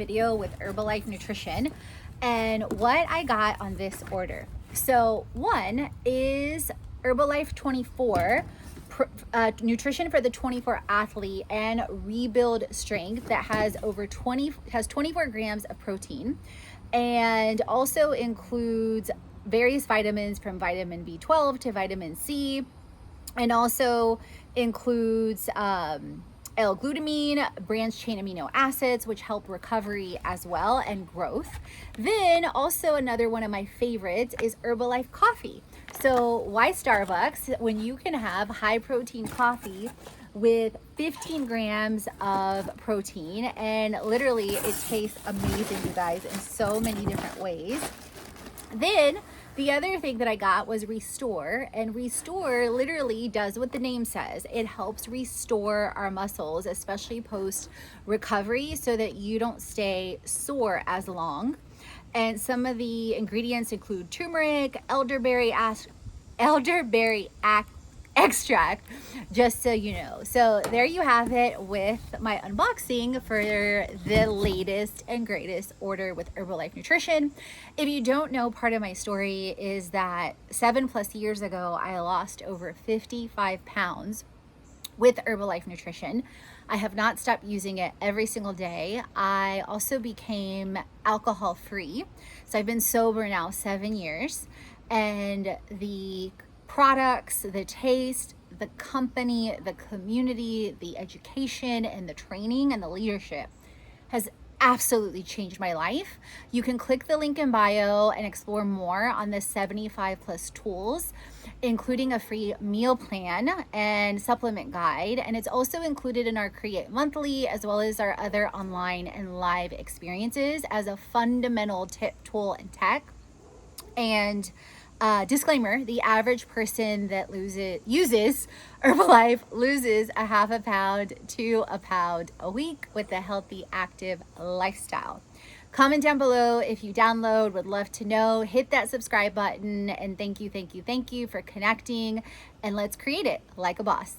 video with Herbalife Nutrition and what I got on this order. So one is Herbalife 24 nutrition for the 24 athlete and rebuild strength that has 24 grams of protein, and also includes various vitamins from vitamin B12 to vitamin C, and also includes L-glutamine, branched chain amino acids, which help recovery as well and growth. Then also another one of my favorites is Herbalife coffee. So why Starbucks when you can have high protein coffee with 15 grams of protein, and literally it tastes amazing, you guys, in so many different ways. Then the other thing that I got was Restore, and Restore literally does what the name says. It helps restore our muscles, especially post recovery, so that you don't stay sore as long. And some of the ingredients include turmeric, elderberry extract, just so you know. So there you have it with my unboxing for the latest and greatest order with Herbalife Nutrition. If you don't know, part of my story is that 7+ years ago, I lost over 55 pounds with Herbalife Nutrition. I have not stopped using it every single day. I also became alcohol free. So I've been sober now 7 years, and the products, the taste, the company, the community, the education, and the training and the leadership has absolutely changed my life. You can click the link in bio and explore more on the 75+ tools, including a free meal plan and supplement guide. And it's also included in our Create Monthly, as well as our other online and live experiences as a fundamental tip, tool, and tech. And disclaimer, the average person that uses Herbalife loses a half a pound to a pound a week with a healthy, active lifestyle. Comment down below if you download, would love to know. Hit that subscribe button, and thank you for connecting, and let's create it like a boss.